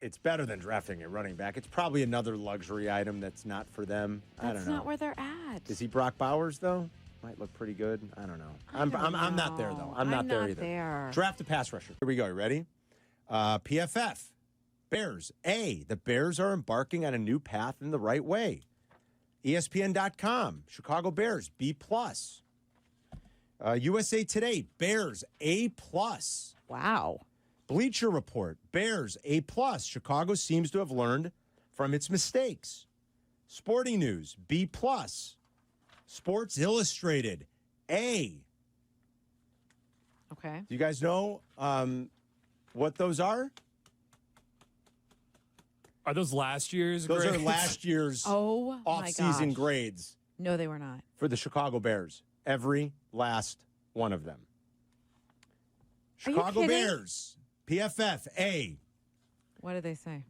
it's better than drafting a running back. It's probably another luxury item that's not for them. I don't know. That's not where they're at. Is he Brock Bowers, though? Might look pretty good. I don't know. I'm not there, though. I'm not there either. Draft a pass rusher. Here we go. You ready? PFF. Bears. A, the Bears are embarking on a new path in the right way. ESPN.com. Chicago Bears. B+. USA Today. Bears. A+. Wow. Bleacher Report. Bears. A+. Chicago seems to have learned from its mistakes. Sporting News. B+. Sports Illustrated. A. Okay. Do you guys know what those are? Are those last year's Those grades? are last year's off-season grades. No, they were not. For the Chicago Bears. Every last one of them. Chicago Bears. PFF. A. What did they say?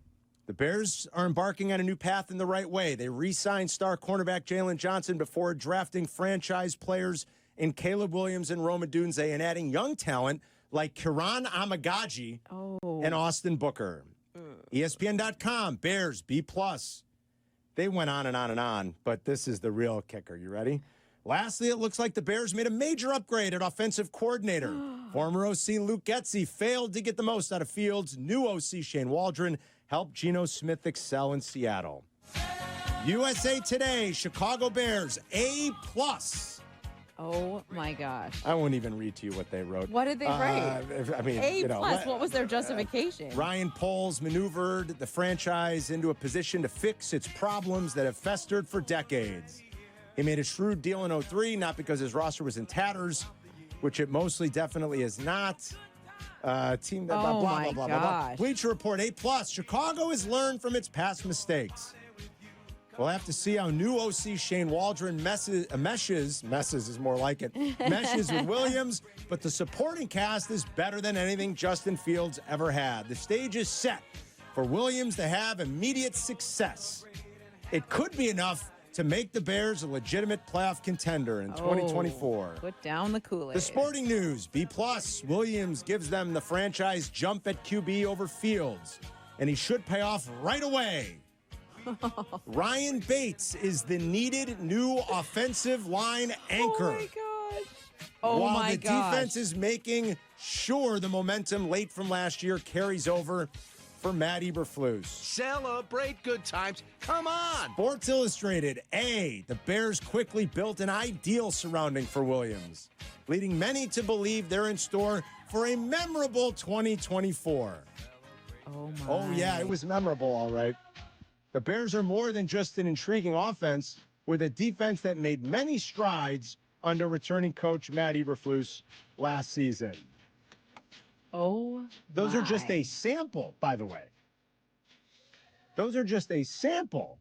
The Bears are embarking on a new path in the right way. They re-signed star cornerback Jalen Johnson before drafting franchise players in Caleb Williams and Rome Odunze and adding young talent like Kiran Amagaji and Austin Booker. ESPN.com, Bears, B+. They went on and on and on, but this is the real kicker. You ready? Lastly, it looks like the Bears made a major upgrade at offensive coordinator. Former OC Luke Getsy failed to get the most out of Fields. New OC Shane Waldron helped Geno Smith excel in Seattle. USA Today, Chicago Bears, A+. Oh, my gosh. I won't even read to you what they wrote. What did they write? I mean, A+. What was their justification? Ryan Poles maneuvered the franchise into a position to fix its problems that have festered for decades. He made a shrewd deal in 2003, not because his roster was in tatters, which it mostly definitely is not. Team that blah, blah, blah, blah, blah. Bleacher Report, A+. Chicago has learned from its past mistakes. We'll have to see how new OC Shane Waldron meshes is more like it, meshes with Williams, but the supporting cast is better than anything Justin Fields ever had. The stage is set for Williams to have immediate success. It could be enough to make the Bears a legitimate playoff contender in 2024. Put down the Kool-Aid. The Sporting News, B+. Williams gives them the franchise jump at QB over Fields, and he should pay off right away. Ryan Bates is the needed new offensive line anchor. Oh, my gosh. Oh, While my the gosh. defense is making sure the momentum late from last year carries over for Matt Eberflus. Celebrate good times. Come on. Sports Illustrated, A. The Bears quickly built an ideal surrounding for Williams, leading many to believe they're in store for a memorable 2024. Oh, my. Oh, yeah, it was memorable, all right. The Bears are more than just an intriguing offense with a defense that made many strides under returning coach Matt Eberflus last season. Oh, those are just a sample, by the way. Those are just a sample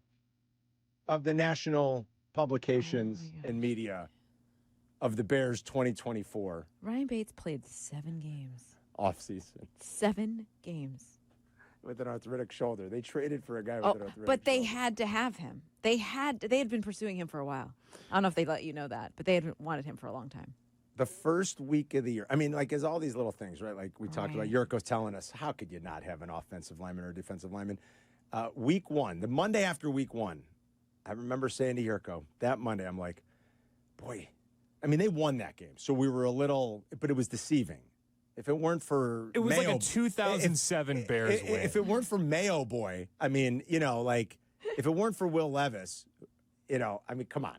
of the national publications and media of the Bears 2024. Ryan Bates played 7 games. Offseason. 7 games. With an arthritic shoulder. They traded for a guy with an arthritic but they shoulder. had to have him. They had been pursuing him for a while. I don't know if they let you know that, but they had wanted him for a long time. The first week of the year, I mean, like, there's all these little things, right? Like we talked about, Yurko's telling us, how could you not have an offensive lineman or a defensive lineman? Week 1, the Monday after week 1, I remember saying to Yurko, that Monday, I'm like, boy, I mean, they won that game. So we were a little, but it was deceiving. If it weren't for it was Mayo, like a 2007 Bears win. If it weren't for Mayo Boy, I mean, you know, like, if it weren't for Will Levis, you know, I mean, come on.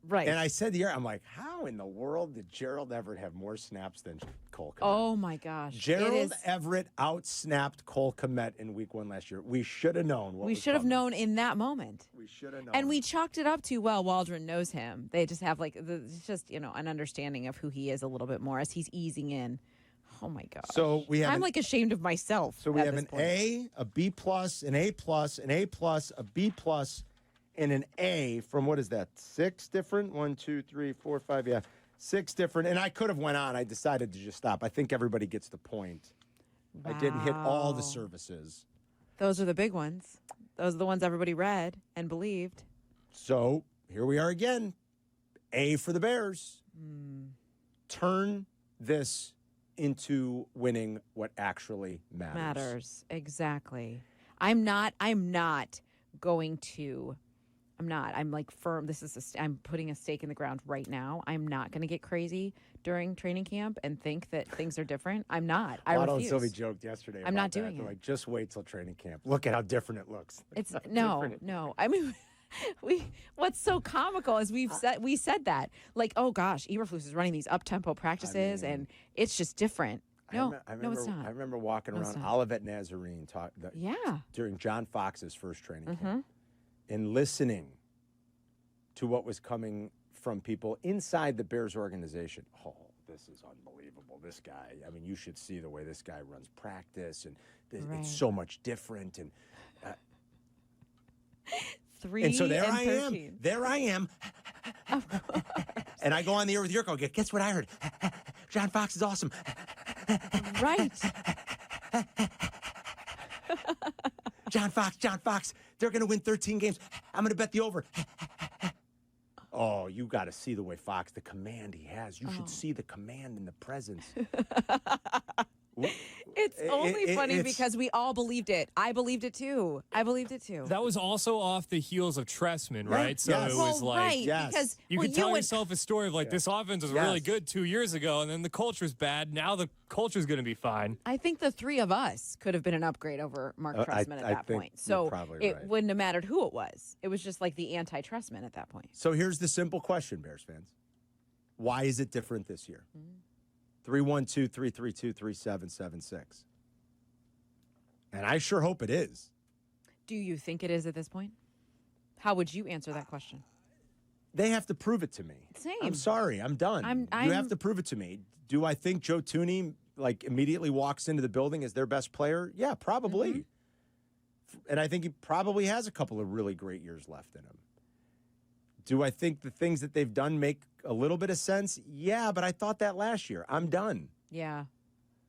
Right. And I said to her, I'm like, how in the world did Gerald Everett have more snaps than Cole Kmet? Oh, my gosh. Gerald Everett out-snapped Cole Kmet in week 1 last year. We should have known what we should have known in that moment. We should have known. And we chalked it up to, well, Waldron knows him. They just have, like, it's just, you know, an understanding of who he is a little bit more as he's easing in. Oh, my God. So we have I'm like ashamed of myself. So we have an A, a B+, an A+, an A+, a B+, and an A from, what is that, 6 different? 1, 2, 3, 4, 5, yeah. 6 different. And I could have went on. I decided to just stop. I think everybody gets the point. Wow. I didn't hit all the services. Those are the big ones. Those are the ones everybody read and believed. So here we are again. A for the Bears. Turn this into winning what actually matters. Exactly. I'm not going to. I'm not. I'm like firm. I'm putting a stake in the ground right now. I'm not going to get crazy during training camp and think that things are different. I'm not. I Otto refuse. and Sylvie joked yesterday. I'm not about that. doing They're it. like, just wait till training camp. Look at how different it looks. It's no. I mean, what's so comical is we said that, like, oh gosh, Eberflus is running these up tempo practices and it's just different. No, it's not. I remember walking around Olivet Nazarene during John Fox's first training camp and listening to what was coming from people inside the Bears organization. Oh, this is unbelievable. This guy, I mean, you should see the way this guy runs practice, and it's so much different. And 3 and so there and I 13. am. There I am. And I go on the air with Yurko. Guess what I heard? John Fox is awesome. Right. John Fox, they're going to win 13 games. I'm going to bet the over. Oh, you got to see the way Fox, the command he has. You should see the command and the presence. It's only funny because we all believed it. I believed it too. That was also off the heels of Tressman, right? So it was like because you could tell yourself a story of like this offense was really good 2 years ago, and then the culture's bad. Now the culture's going to be fine. I think the three of us could have been an upgrade over Mark Tressman at that point. So it wouldn't have mattered who it was. It was just like the anti-Tressman at that point. So here's the simple question, Bears fans. Why is it different this year? 312-332-3776. And I sure hope it is. Do you think it is at this point? How would you answer that question? They have to prove it to me. Same. I'm sorry. I'm done. You have to prove it to me. Do I think Joe Thuney immediately walks into the building as their best player? Yeah, probably. And I think he probably has a couple of really great years left in him. Do I think the things that they've done make a little bit of sense? Yeah, but I thought that last year. I'm done. Yeah.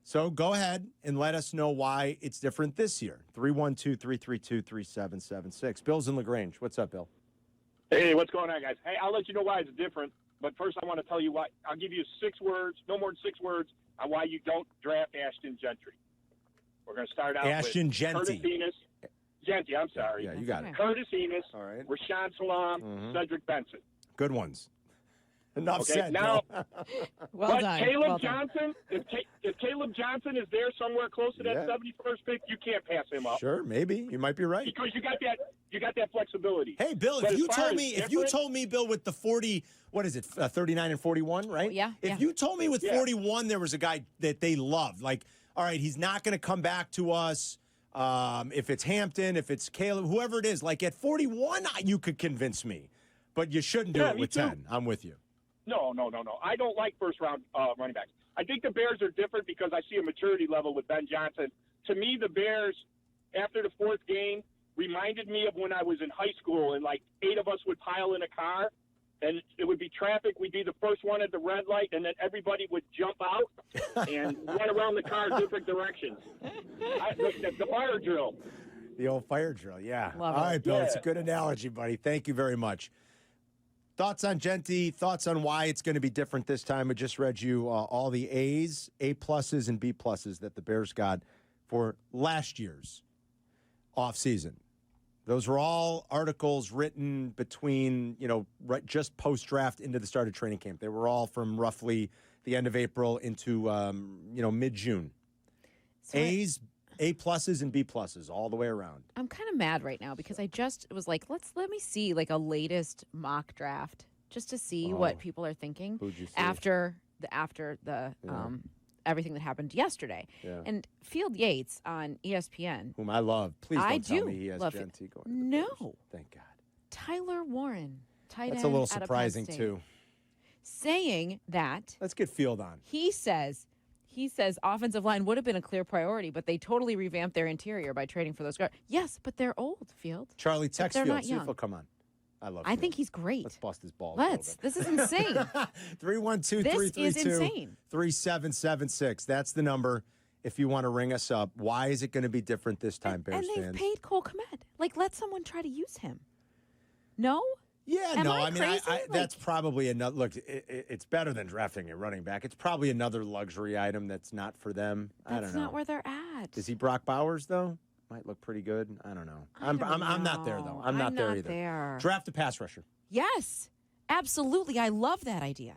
So go ahead and let us know why it's different this year. 312-332-3776. Bill's in LaGrange. What's up, Bill? Hey, what's going on, guys? Hey, I'll let you know why it's different. But first, I want to tell you why. I'll give you 6 words, no more than 6 words, on why you don't draft Ashton Gentry. We're going to start out Ashton with Genty. Curtis Enos. Genty, I'm sorry. Yeah, you got it. Curtis Enos, All right. Rashawn Salam, Cedric Benson. Good ones. Enough Okay, said, now, well done. Caleb Johnson, if Caleb Johnson is there somewhere close to that Yeah. 71st pick, you can't pass him up. Sure, maybe. You might be right. Because you got that flexibility. Hey, Bill, But if as you far told as me, different- Bill, with the 40, what is it, 39 and 41, right? Yeah, If you told me with Yeah. 41 there was a guy that they loved, like, all right, he's not going to come back to us. If it's Hampton, if it's Caleb, whoever it is, like at 41, you could convince me. But you shouldn't do it me with too. 10. I'm with you. No. I don't like first-round running backs. I think the Bears are different because I see a maturity level with Ben Johnson. To me, the Bears, after the 4th game, reminded me of when I was in high school and, 8 of us would pile in a car, and it would be traffic. We'd be the first one at the red light, and then everybody would jump out and run around the car different directions. The fire drill. The old fire drill, yeah. Love All it. right, Bill, it's a Yeah. good analogy, buddy. Thank you very much. Thoughts on Genty, thoughts on why it's going to be different this time. I just read you all the A's, A-pluses, and B-pluses that the Bears got for last year's offseason. Those were all articles written between, just post-draft into the start of training camp. They were all from roughly the end of April into, mid-June. So A's, A-pluses, and B-pluses all the way around. I'm kind of mad right now because I just was like, let me see a latest mock draft just to see what people are thinking Who'd you see? after the everything that happened yesterday. Yeah. And Field Yates on ESPN. Whom I love. Please don't I tell do me he has love Genty going. No. Thank God. Tyler Warren, tight That's end a little out of Penn surprising, State, too. saying that Let's get Field on. he says offensive line would have been a clear priority, but they totally revamped their interior by trading for those guards. Yes, but they're old, Field. Charlie, text they're Field. not See if young. he'll come on. I love I Field. think he's great. Let's bust his balls. This is insane. 312-332-3776. That's the number if you want to ring us up. Why is it going to be different this time, Bears and they've fans? paid Cole Kmet. Let someone try to use him. No? Yeah, Am no, I I mean, crazy? that's probably another. Look, it's better than drafting a running back. It's probably another luxury item that's not for them. I don't know. That's not where they're at. Is he Brock Bowers, though? might look pretty good. I don't know. I'm not there though. I'm not there either. There. Draft a pass rusher. Yes, absolutely. I love that idea.